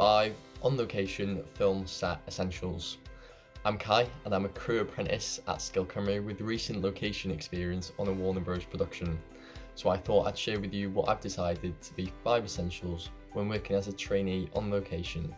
5 on location film set essentials. I'm Kai and I'm a crew apprentice at Skill Cymru with recent location experience on a Warner Bros production. So I thought I'd share with you what I've decided to be 5 essentials when working as a trainee on location.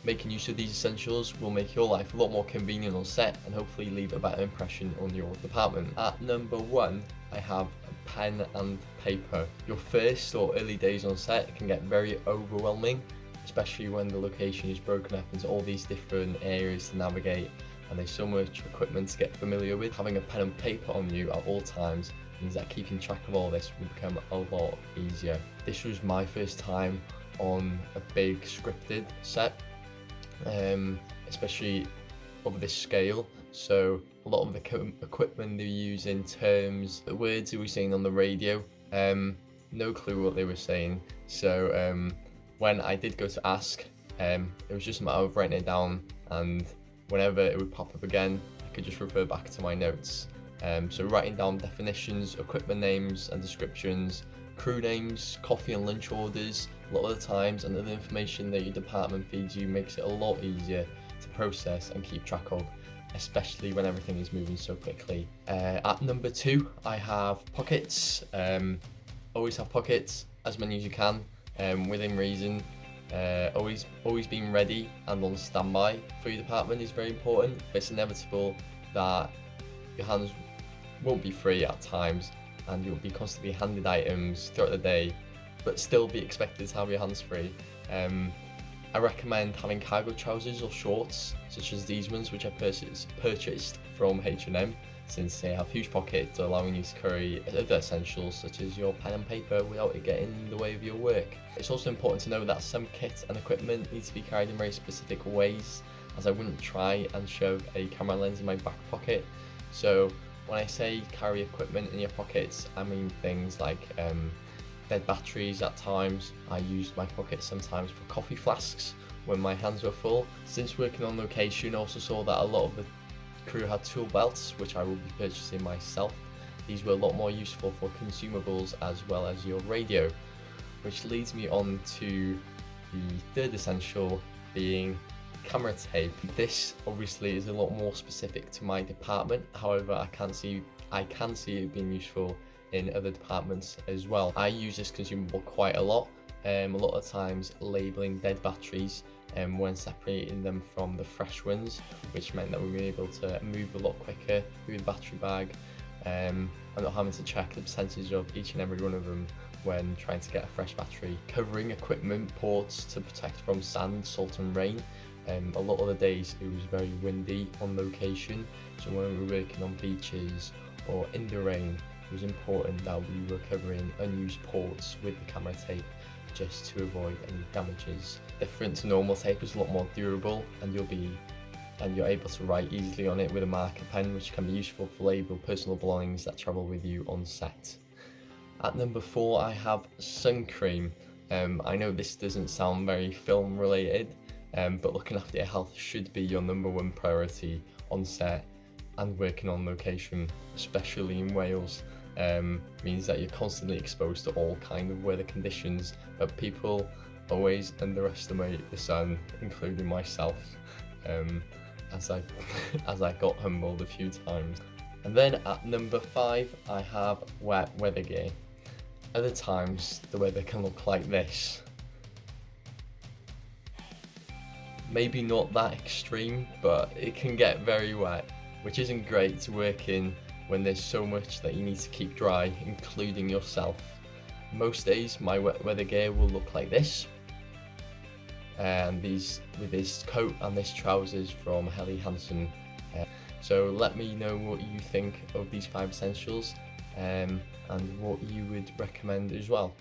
Making use of these essentials will make your life a lot more convenient on set and hopefully leave a better impression on your department. At number 1, I have a pen and paper. Your first or early days on set can get very overwhelming, especially when the location is broken up into all these different areas to navigate and there's so much equipment to get familiar with. Having a pen and paper on you at all times means that keeping track of all this will become a lot easier. This was my first time on a big scripted set, especially of this scale, so a lot of the equipment they were using, terms, the words they were saying on the radio, no clue what they were saying. So when I did go to ask, it was just a matter of writing it down, and whenever it would pop up again I could just refer back to my notes. So writing down definitions, equipment names and descriptions, crew names, coffee and lunch orders a lot of the times, and other information that your department feeds you makes it a lot easier to process and keep track of, especially when everything is moving so quickly. At number 2, I have pockets. Always have pockets, as many as you can, within reason. Always being ready and on standby for your department is very important. It's inevitable that your hands won't be free at times and you'll be constantly handed items throughout the day, but still be expected to have your hands free. I recommend having cargo trousers or shorts, such as these ones, which I purchased from H&M, since they have huge pockets allowing you to carry other essentials such as your pen and paper without it getting in the way of your work. It's also important to know that some kit and equipment needs to be carried in very specific ways, as I wouldn't try and shove a camera lens in my back pocket. So when I say carry equipment in your pockets, I mean things like dead batteries. At times I used my pockets sometimes for coffee flasks when my hands were full. Since working on location, I also saw that a lot of the crew had tool belts, which I will be purchasing myself. These were a lot more useful for consumables as well as your radio, which leads me on to the 3rd essential, being camera tape. This obviously is a lot more specific to my department, however I can see it being useful in other departments as well. I use this consumable quite a lot of times labeling dead batteries when separating them from the fresh ones, which meant that we were able to move a lot quicker through the battery bag and not having to check the percentage of each and every one of them when trying to get a fresh battery. Covering equipment ports to protect from sand, salt and rain. A lot of the days it was very windy on location, so when we were working on beaches or in the rain, it was important that we were covering unused ports with the camera tape just to avoid any damages. Different to normal tape, is a lot more durable, and you're able to write easily on it with a marker pen, which can be useful for label personal belongings that travel with you on set. At number 4, I have sun cream. I know this doesn't sound very film related, but looking after your health should be your number 1 priority on set and working on location, especially in Wales. Means that you're constantly exposed to all kind of weather conditions, but people always underestimate the sun, including myself, as I got humbled a few times. And then at number 5, I have wet weather gear. Other times the weather can look like this. Maybe not that extreme, but it can get very wet, which isn't great to work in when there's so much that you need to keep dry, including yourself. Most days my wet weather gear will look like this, and with this coat and this trousers from Helly Hansen. So let me know what you think of these 5 essentials and what you would recommend as well.